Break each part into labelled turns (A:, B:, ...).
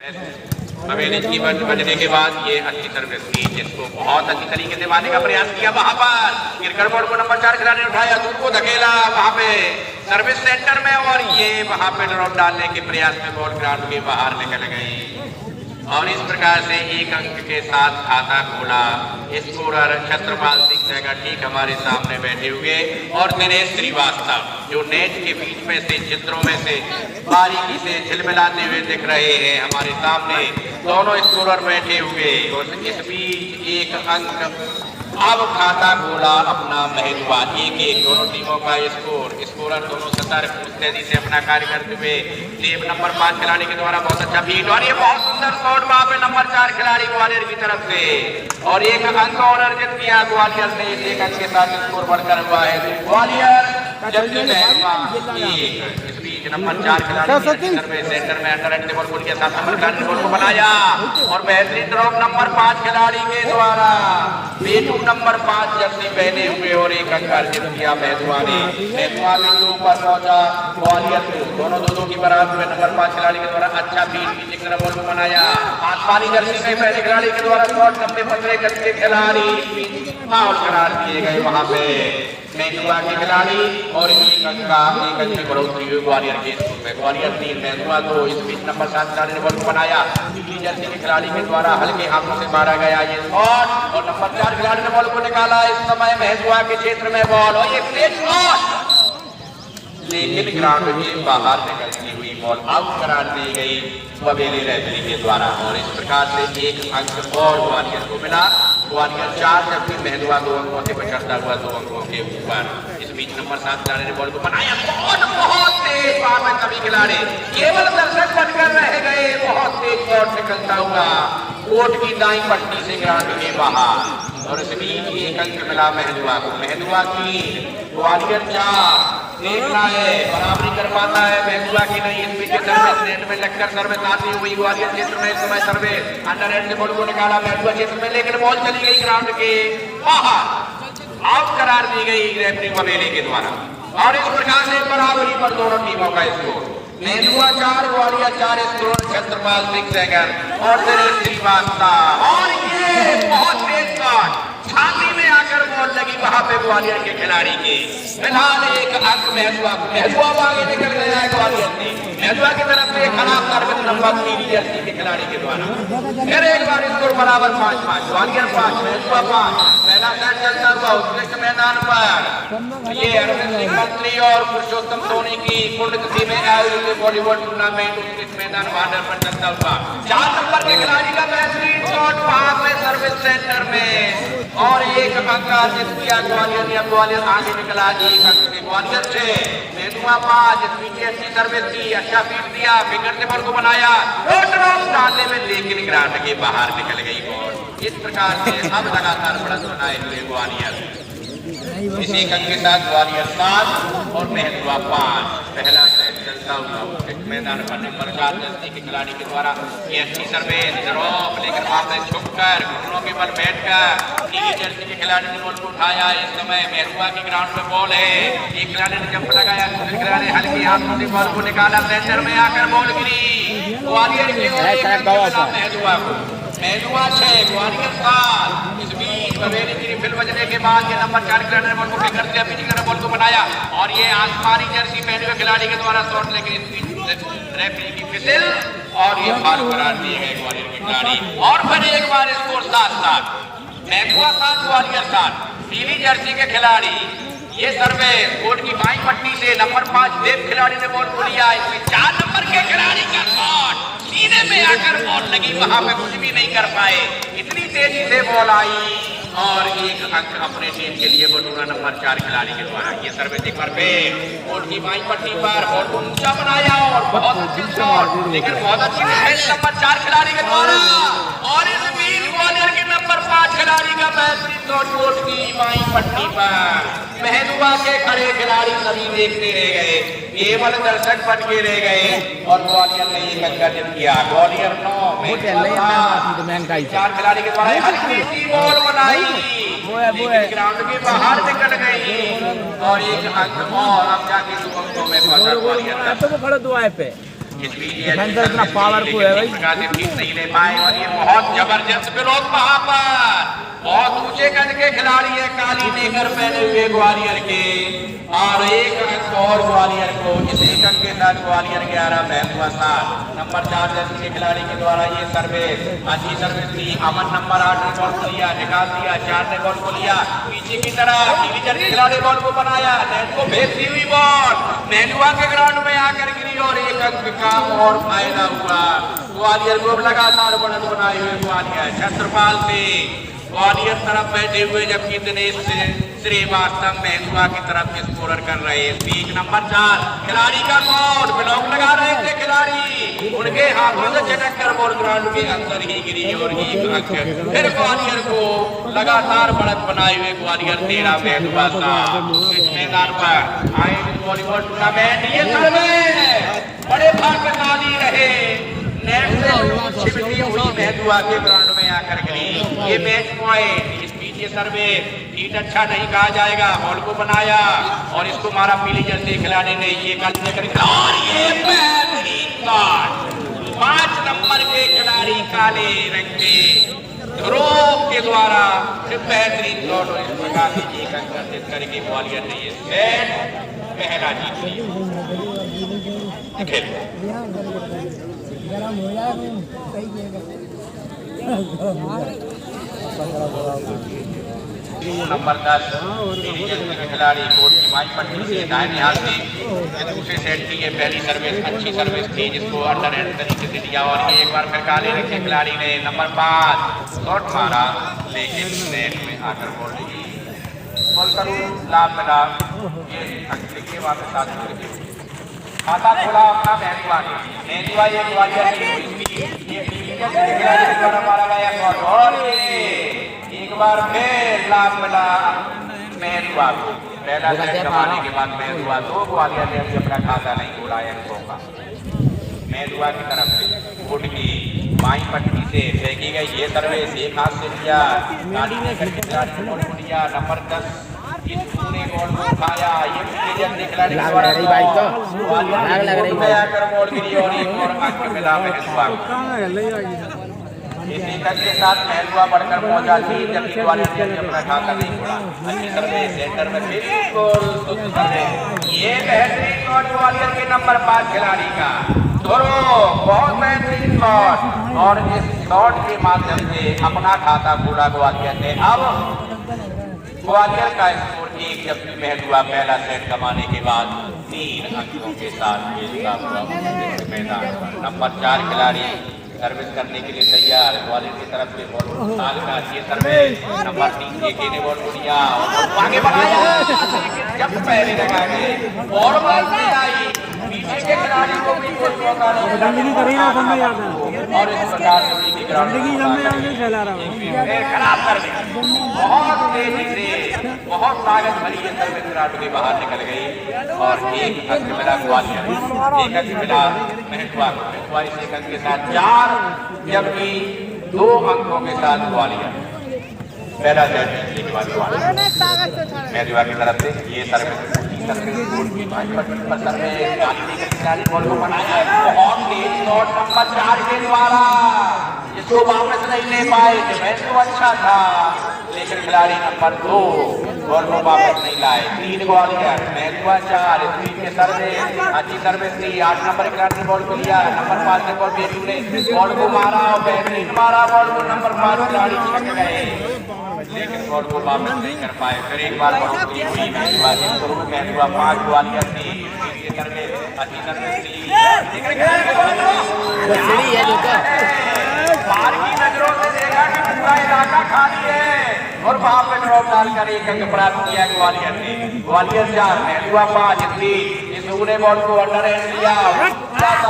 A: हवेली की बजने के बाद ये अच्छी सर्विस की, जिसको बहुत अच्छी तरीके से मारने का प्रयास किया। वहां पर क्रिकेट बोर्ड को नंबर 4 खिलाड़ी ने उठाया, दूर को धकेला वहां पे सर्विस सेंटर में, और ये वहां पे ड्रॉप डालने के प्रयास में बॉल ग्राउंड के बाहर निकल गई और इस प्रकार से एक अंक के साथ खाता खोला स्कोरर छत्रपाल सिंह सहगल ठीक हमारे सामने बैठे हुए, और दिनेश श्रीवास्तव जो नेट के बीच में से चित्रों में से बारीकी से झिलमिलाते हुए दिख रहे हैं हमारे सामने। दोनों स्कोरर बैठे हुए और इस बीच एक अंक अब खाता खोला अपना महदुआ। 1-1 दोनों टीमों का स्कोरर दोनों सतर्क तेजी से अपना कार्य करते हुए टीम नंबर 5 खिलाड़ी के द्वारा बहुत अच्छा फील्ड, और ये बहुत सुंदर शॉट वहां पे नंबर 4 खिलाड़ी ग्वालियर की तरफ से, और एक अंक और अर्जित किया ग्वालियर ने। एक अंक के साथ स्कोर बढ़कर हुआ है ग्वालियर इस बीच नंबर 4 खिलाड़ी सेंटर में अंडर बॉल के साथ नंबर बॉल को बनाया, और बेहतरीन ड्रॉप नंबर 5 खिलाड़ी के द्वारा बेटू नंबर 5 जर्सी पहने हुए, और एक अंक अर्जित किया महदुआ ने। महदुआ भी ऊपर पहुंचा ग्वालियर दोनों की बराबर में नंबर 5 खिलाड़ी के द्वारा अच्छा फील्ड बॉल को बनाया। आसमानी जर्सी में पहले खिलाड़ी के द्वारा शॉट लंबे पतले गज के खिलाड़ी फाउल करार दिए गए वहां पे महदुआ के खिलाड़ी, और एक अंक की बढ़ोतरी हुई ग्वालियर के स्कोर में। ग्वालियर 3 महदुआ 2। इस बीच नंबर 7 खिलाड़ी ने बॉल को बनाया, पीली जर्सी के खिलाड़ी के द्वारा हल्के हाथों से मारा गया ये शॉट, और नंबर 4 खिलाड़ी ने बॉल को निकाला। इस समय महदुआ के क्षेत्र में बॉल, और ये तेज शॉट लेकिन ग्राउंड के बाहर निकलती हुई बॉल आउट करार दी गई बवेली रेफरी के द्वारा, और इस प्रकार से एक अंक और ग्वालियर को मिला। ग्वालियर 4 जबकि महदुआ 2 अंकों से बचता हुआ 2 अंकों के ऊपर। इस बीच नंबर 7 खिलाड़ी ने बॉल को बनाया, बहुत तेज वहां में सभी खिलाड़ी केवल दर्शक बनकर रह गए। बहुत तेज शॉट निकलता हुआ कोर्ट की दाईं पट्टी से ग्राउंड के बाहर, और इस बीच एक अंक मिला महदुआ को। महदुआ की ग्वालियर 4 देखना है बराबरी कर पाता है महदुआ की नहीं। इस बीच सर्विस नेट में लगकर सर्विस आती हुई ग्वालियर क्षेत्र में इस समय सर्विस अंडर एंड से बॉल को निकाला महदुआ क्षेत्र में, लेकिन बॉल चली गई ग्राउंड के बाहर, आउट करार दी गई रेफरी बवेली के द्वारा, और इस प्रकार से बराबरी पर दोनों टीमों का स्कोर महदुआ 4 ग्वालियर 4 स्कोर छत्रपाल सिंह सहगल और दिनेश श्रीवास्तव, और ये बहुत तेज शॉट छाती में आकर बॉल लगी वहां पे ग्वालियर के खिलाड़ी के। फिलहाल एक अंक महदुआ आगे निकल गया है ग्वालियर ने। महदुआ की तरफ से खराब सर्विस नंबर 3 जर्सी के खिलाड़ी के द्वारा, फिर एक बार स्कोर बराबर 5-5 ग्वालियर 5 महदुआ 5। पहला सेट चलता हुआ उत्कृष्ट मैदान पर ये अरविंद सिंह मंत्री और पुरुषोत्तम सोनी की पूर्णतिथि में आयोजित बॉलीवुड टूर्नामेंट उत्कृष्ट मैदान वार्डर पर चलता हुआ 4 नंबर के खिलाड़ी का बेहतरीन शॉट वहां पे सर्विस सेंटर में, और एक अंक अर्जित किया ग्वालियर ने। ग्वालियर आगे निकला 1 अंक से ग्वालियर से। महदुआ 5 पीछे अच्छी सर्विस की, अच्छा फील्ड दिया, फिंगर से बॉल को बनाया, ड्रॉप डालने में लेकिन ग्राउंड के बाहर निकल गई बॉल। इस प्रकार से अब लगातार बढ़त बनाए हुए ग्वालियर इसी अंक के साथ ग्वालियर 7 और महदुआ 5। पहला सेट चलता हुआ मैदान पर नंबर 4 जर्सी के खिलाड़ी के द्वारा ये अच्छी सर्विस ड्रॉप, लेकिन वहां से झुककर घुटनों के बल बैठकर नीली जर्सी के खिलाड़ी ने बॉल को उठाया। इस समय महदुआ की ग्राउंड में बॉल है, एक खिलाड़ी ने जंप लगाया, दूसरे खिलाड़ी हल्के हाथों से बॉल को निकाला, सेंटर में आकर बॉल गिरी ग्वालियर के महदुआ को। महदुआ 6 ग्वालियर 7। इस बीच बवेली की रिफिल बजने के बाद ये नंबर 4 खिलाड़ी ने बॉल को फिंगर से अपनी बॉल को बनाया, और ये आसमानी जर्सी पहने हुए खिलाड़ी के द्वारा शॉट, लेकिन इस बीच रेफरी की फिसल और ये फाउल करार दिए गए ग्वालियर के खिलाड़ी। और फिर एक बार स्कोर 7-7 महदुआ 7 ग्वालियर 7। पीली जर्सी के खिलाड़ी ये सर्विस कोर्ट की बाईं पट्टी से नंबर 5 देव खिलाड़ी ने बॉल को लिया। इसमें 4 नंबर के खिलाड़ी का शॉट सीने में आकर बॉल लगी, वहां पे कुछ भी नहीं कर पाए, इतनी तेजी से बॉल आई, और एक अंक अपने टीम के लिए बटूरा नंबर 4 खिलाड़ी के द्वारा। ये सर्विस एक बार फिर कोर्ट की बाईं पट्टी पर बॉल को ऊंचा बनाया, और बहुत अच्छी शॉट, लेकिन बहुत अच्छी डिफेंस नंबर 4 खिलाड़ी के द्वारा, और इस बीच ग्वालियर के नंबर 5 खिलाड़ी का बेहतरीन शॉट कोर्ट की बाईं पट्टी पर। महदुआ के खड़े खिलाड़ी सभी देखते रह गए, केवल दर्शक बन के रह गए, और ग्वालियर ने एक अंक अर्जित किया। ग्वालियर 9 4 खिलाड़ी के द्वारा हल्की सी बॉल बनाई, लेकिन ग्राउंड के बाहर निकल गई, और एक अंक और अब जाके 2 अंकों में पहुंचा ग्वालियर।
B: इतना पावरफुल है भाई,
A: ठीक नहीं ले पाए और ये बहुत जबरदस्त विरोध वहां पर बहुत ऊंचे कद के खिलाड़ी है, काली नेकर पहने हुए ग्वालियर के, और एक अंक और ग्वालियर को, इस एक अंक के साथ ग्वालियर 11 महबूबा 7 नंबर 4 जर्सी के खिलाड़ी के द्वारा ये सर्विस, अच्छी सर्विस थी। अमन नंबर 8 ने बॉल को लिया, निकाल दिया, 4 ने बॉल को लिया पीछे की तरफ, नीली जर्सी खिलाड़ी बॉल को बनाया, नेट को भेजती हुई बॉल मेहलुआ के ग्राउंड में आकर गिरी और एक अंक का और फायदा हुआ ग्वालियर को। लगातार बढ़त बनाए हुए ग्वालियर छत्रपाल से ग्वालियर तरफ बैठे हुए, जबकि दिनेश श्रीवास्तव मेहलुआ की तरफ स्कोरर कर रहे हैं। स्पीच नंबर 4 खिलाड़ी का कौन ब्लॉक लगा रहे थे खिलाड़ी, उनके हाथों से झटक कर बॉल ग्राउंड के अंदर ही गिरी और एक अंक फिर ग्वालियर को। लगातार बढ़त बनाए हुए ग्वालियर 13 मेहलुआ 7 इस मैदान पर आए वॉलीबॉल टूर्नामेंट। ये सर्वे बड़े भाग्यशाली रहे, नेट से छिपटी हुई मेहलुआ के ग्राउंड में आकर गिरी। ये मैच पॉइंट, इस बीच ये सर्वे हीट अच्छा नहीं कहा जाएगा, बॉल को बनाया और इसको मारा पीली जर्सी खिलाड़ी ने, ये गलती करी और ये बेहतरीन शॉट 5 नंबर के खिलाड़ी काले रंग के ध्रुव के द्वारा बेहतरीन शॉट और इस प्रकार से एक अंक अर्जित करके ग्वालियर ने ये सेट पहला जीत लिया। खेल नंबर 10 खिलाड़ी कोर्ट की माई पट्टी से दाहिने हाथ से दूसरे सेट की ये पहली सर्विस अच्छी सर्विस थी, जिसको अंडर हैंड तरीके से दिया और ये एक बार फिर काले रंग के खिलाड़ी ने नंबर 5 शॉट मारा, लेकिन नेट में आकर बॉल लगी। बॉल करूँ लाभ मिला, ये देखिए वापस साथ खाता खोला अपना मेहलुआ ने, मेहलुआ ये ग्वालियर मारा गया और एक बार फिर लाभ मिला मेहलुआ को। पहला सेट कमाने के बाद मेहलुआ 2 ग्वालियर ने अभी अपना खाता नहीं खोला अंकों का। मेहलुआ की तरफ से फुट की बाई पट्टी से फेंकी गई ये सर्विस, एक हाथ से लिया गाड़ी ने करके लिया नंबर 10 इसने बॉल को उठाया, ये खिलाड़ी खिलाड़ी आकर बॉल गिरी और एक और अंक मिला मेहलुआ को। इसी तक के साथ मेहलुआ बढ़कर पहुंचा थी, जबकि ग्वालियर ने अपना खाता नहीं छोड़ा। अच्छी सर्विस सेंटर में बिल्कुल ये बेहतरीन शॉट ग्वालियर के नंबर 5 खिलाड़ी का, बहुत बेहतरीन शॉट और इस शॉट के माध्यम से अपना खाता खोला ग्वालियर ने। अब ग्वालियर का स्कोर 1, जबकि मेहलुआ पहला सेट कमाने के बाद 3 अंकों के साथ खेलता हुआ मैदान पर। नंबर 4 खिलाड़ी सर्विस करने के लिए तैयार, ग्वालियर की तरफ से बॉल साल का ये सर्विस नंबर 3 जेके ने बॉल को लिया और आगे बढ़ाया, जब पहले लगा गए और बॉल से आई पीछे के खिलाड़ी को भी कोई मौका नहीं और इस प्रकार से खराब कर दिया। बहुत तेजी से बहुत लागत भरी ये सर्विस ग्राउंड के बाहर निकल गई और एक अंक मिला ग्वालियर, एक अंक मिला मेहलुआ को। मेहलुआ इस एक अंक के साथ 4, जबकि 2 अंकों के साथ ग्वालियर पहला सेट मेहलुआ की तरफ से ये सर्विस बॉल को बनाया बहुत तेज शॉट नंबर 4 के द्वारा, जिसको वापस नहीं ले पाए। डिफेंस तो अच्छा था लेकिन खिलाड़ी नंबर 2 बॉल को वापस नहीं लाए। 3 ग्वालियर मेहलुआ 4 स्पीड के सर्विस अच्छी सर्विस थी। 8 नंबर खिलाड़ी ने बॉल को लिया, नंबर 5 ने बॉल को मारा और बेहतरीन मारा बॉल को नंबर 5 खिलाड़ी छक गए लेकिन बॉल को वापस नहीं कर पाए। फिर एक बार बॉल की हुई मेहलुआ 5 ग्वालियर थी, अच्छी सर्विस थी बाहर की नजरों से देखा कि पूरा इलाका खाली है और वहां पे ड्रॉप डालकर एक अंक प्राप्त किया ग्वालियर ने। ग्वालियर 4 मेहलुआ 5 ने बॉल को अंडर हैंड लिया,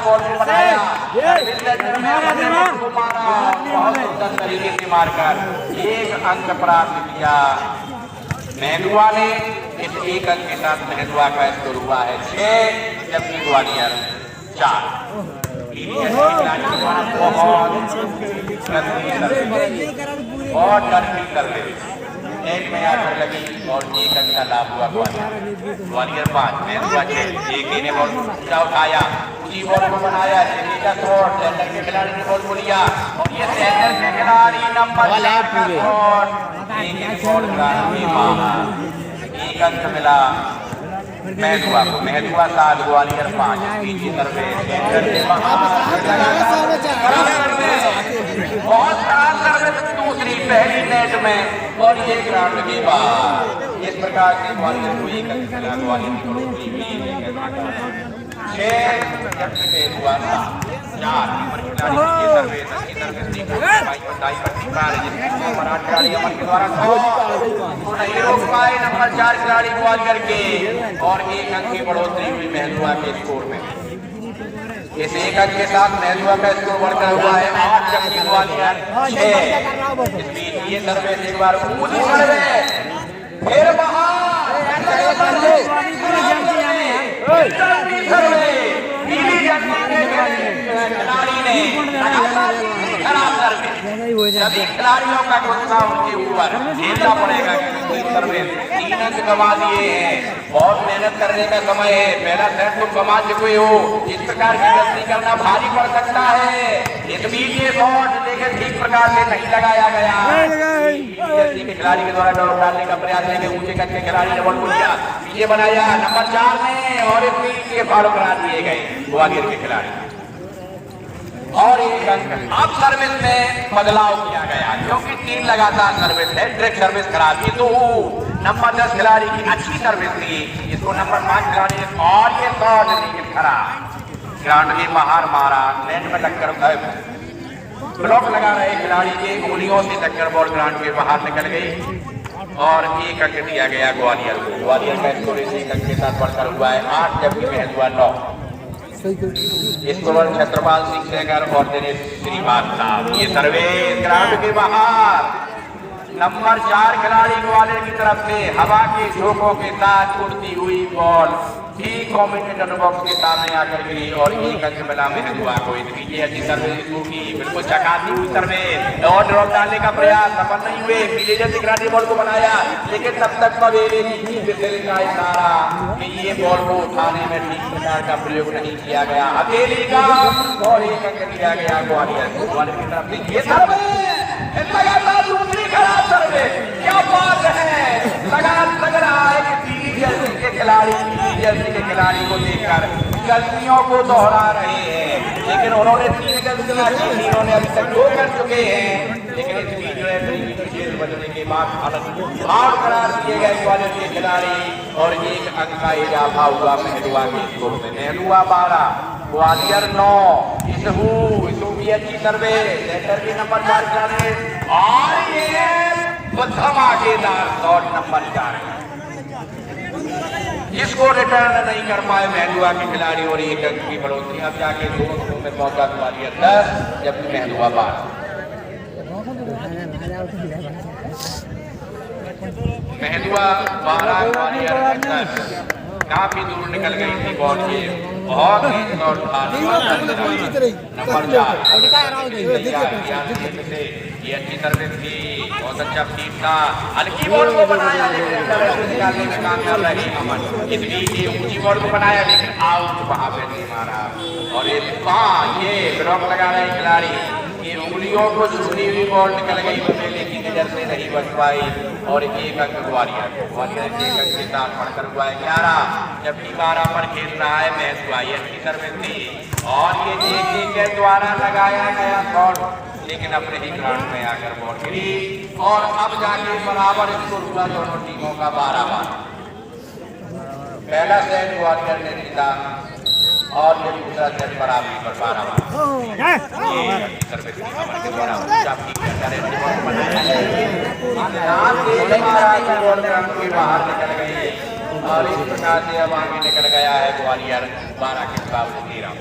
A: बॉल को बनाया, बहुत सुंदर तरीके से मारकर एक अंक प्राप्त किया मेहलुआ ने। इस एक अंक के साथ मेहलुआ का स्कोर हुआ है 6, जबकि ग्वालियर 4। बहुत डर कर रहे नेट में आकर लगी और एक अंक का लाभ हुआ ग्वालियर 5 महदुआ 6। एक ने बॉल उठाया, उसी बॉल को बनाया, का शॉट सेंटर के खिलाड़ी ने बॉल को लिया और ये सेंटर के खिलाड़ी नंबर 4 का शॉट, एक बॉल एक अंक मिला महदुआ को। महदुआ 7 ग्वालियर 5। पीछे सर्विस सेंटर से बहुत खराब सर्विस दूसरी पहली नेट में और ये ग्राउंड के बाहर। इस प्रकार से ग्वालियर को एक अंक मिला। ग्वालियर की बढ़ोतरी हुई 6 हुआ 4 नंबर खिलाड़ी की सर्विस अच्छी सर्विस दी भाई बताई पट्टी पर जिसमें नंबर 8 खिलाड़ी अमन के द्वारा तो नहीं रोक पाए नंबर 4 खिलाड़ी ग्वालियर के और एक अंक की बढ़ोतरी हुई महदुआ के स्कोर में। इस एक अंक के साथ महदुआ का स्कोर बढ़ता हुआ है 8 जबकि ग्वालियर 6। इस बीच ये सर्विस एक बार ऊंची सर्विस फिर सभी खिलाड़ियों का गुस्सा उनके ऊपर झेलना पड़ेगा। 3 अंक कमा दिए हैं, बहुत मेहनत करने का समय है। पहला सेट तुम कमा चुके हो, इस प्रकार की गलती करना भारी पड़ सकता है। इस बीच ये शॉट लेकिन ठीक प्रकार से नहीं लगाया गया। के खिलाड़ी के द्वारा डॉट डालने का प्रयास है कि ऊंचे कद के खिलाड़ी ने बॉल को लिया, पीछे बनाया नंबर 4 ने और इस बीच के फाउल करा दिए गए ग्वालियर के खिलाड़ी और एक अंक। अब सर्विस में बदलाव किया गया क्योंकि 3 लगातार सर्विस है, ट्रिक सर्विस खराब की तो नंबर 10 खिलाड़ी की अच्छी सर्विस थी, इसको नंबर 5 खिलाड़ी ने और ये शॉट लेकिन खराब ग्राउंड के बाहर मारा। नेट में टक्कर ब्लॉक लगा रहे खिलाड़ी के उंगलियों से टक्कर बॉल ग्राउंड के बाहर निकल गई और एक अंक दिया गया ग्वालियर को। ग्वालियर का स्कोर इस एक अंक के साथ बढ़कर हुआ है 8 जबकि महदुआ 9। स्कोर छत्रपाल सिंह सेगर और दिनेश श्रीवास्तव। ये सर्विस ग्राउंड के बाहर नंबर 4 खिलाड़ी ग्वालियर की तरफ से हवा के झोंकों के साथ उड़ती हुई बॉल ठीक कमेंटेटर बॉक्स के सामने आकर गिरी और एक अंक मिला महदुआ को। इस बीच अच्छी सर्विस की बिल्कुल चकाती हुई सर्विस और ड्रॉप डालने का प्रयास सफल नहीं हुए। पीले जैसे खिलाड़ी बॉल को बनाया लेकिन तब तक पवेले का इशारा कि ये बॉल को उठाने में ठीक प्रकार का प्रयोग नहीं किया गया। हथेली का और एक अंक दिया गया ग्वालियर की तरफ से। ये सर्विस लगातार दूसरी खराब सर्विस, क्या बात है। लग रहा है कि जर्सी के खिलाड़ी को देखकर गलतियों को दोहरा रहे हैं, लेकिन उन्होंने 3 गलतियां की, इन्होंने अभी तक 2 कर चुके हैं। लेकिन इस वीडियो बदलने के बाद फाउल करार दिए गए ग्वालियर के खिलाड़ी और एक अंक का इजाफा हुआ महदुआ के स्कोर में। महदुआ 12 ग्वालियर 9। इसहू की अच्छी सर्विस सेंटर के नंबर 4 खिलाड़ी और ये धमाकेदार शॉट नंबर 4 इसको रिटर्न नहीं कर पाए महदुआ के खिलाड़ी और एक अंक की बढ़ोतरी। अब जाके 2 अंकों में पहुंचा ग्वालियर 10 जबकि महदुआ 12। महदुआ 12 ग्वालियर 10। काफी दूर निकल गई थी बॉल के, बहुत ही नंबर 4 ये अच्छी सर्विस थी, बहुत अच्छा फीट था, हल्की बॉल को बनाया लेकिन निकालने में कामयाब रही अमन। इस बीच ये ऊंची बॉल को बनाया लेकिन आउट वहां पे नहीं मारा और ये ब्लॉक लगा रहे खिलाड़ी ये उंगलियों को छूनी हुई बॉल निकल गई पवेले की नजर से नहीं बच पाई और एक अंक ग्वालियर एक अंक के साथ बढ़कर हुआ है 11 जबकि 12 पर खेल रहा है महदुआ। ये अच्छी सर्विस थी और ये जेके के द्वारा लगाया गया शॉट लेकिन अपने ही ग्राउंड में आकर बॉल गिरी और अब जाके बराबर स्कोर हुआ दोनों टीमों का 12-12। पहला सेट ग्वालियर ने जीता और ये दूसरा सेट बराबरी पर 12-12। बाहर निकल गई और इस प्रकार से अब आगे निकल गया है ग्वालियर 12 के मुकाबले 13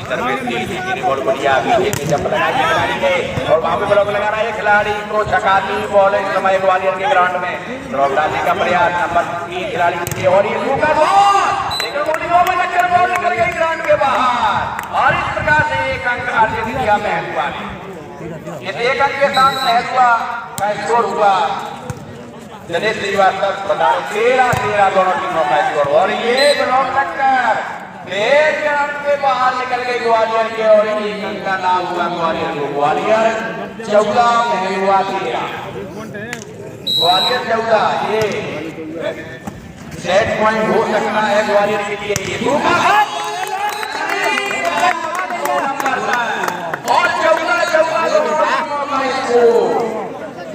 A: सर्विस की बॉल बढ़िया जंप लगाई और वहां पे ब्लॉक लगा रहा है खिलाड़ी को चकाती बॉल इस समय ग्वालियर के ग्राउंड में ड्रॉप डालने का प्रयास नंबर 3 खिलाड़ी और ये बॉल निकल गई ग्राउंड के बाहर और इस प्रकार से एक अंक अर्जित किया महदुआ ने। इस एक अंक के साथ महदुआ का स्कोर हुआ दिनेश श्रीवास्तव बता रहे 13-13 दोनों टीमों का स्कोर। और ये ब्लॉक टक्कर 1 रन के बाहर निकल गई ग्वालियर के और एक रन का नाम हुआ ग्वालियर को। ग्वालियर 14 हुआ 13, ग्वालियर 14। ये सेट पॉइंट हो सकता है ग्वालियर के लिए। ये और 14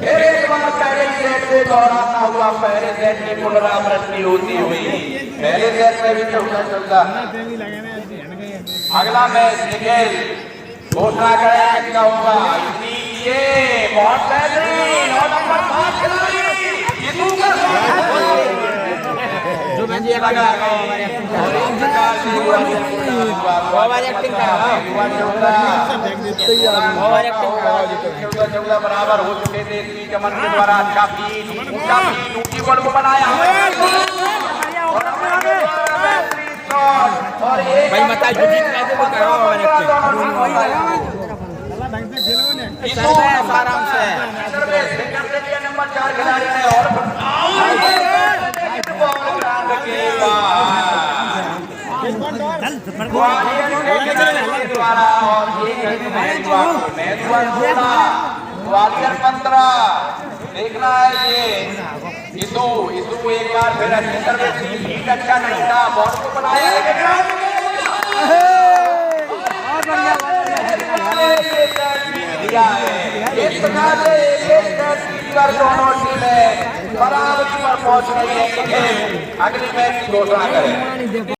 A: फिर एक बार पहले सेट से दोहराना हुआ। पहले सेट की पुनरावृत्ति होती हुई पहले सेट में भी 14। अगला मैच निखिल घोषणा करें क्या होगा। ये बहुत बेहतरीन और नंबर 5 खिलाड़ी बराबर हो चुके थे। चमन के द्वारा अच्छा फीड ऊंची बॉल को बनाया भाई मता जो जीत गए थे वो कराओ आराम से नंबर 4 खिलाड़ी ने और ग्वालियर 15 देखना है। ये इशू एक बार फिर अच्छा नहीं था। बॉल को बनाया दिया है। इस प्रकार से दोनों टीमें बराबरी पर पहुंच रही है। अगली मैच की घोषणा करें।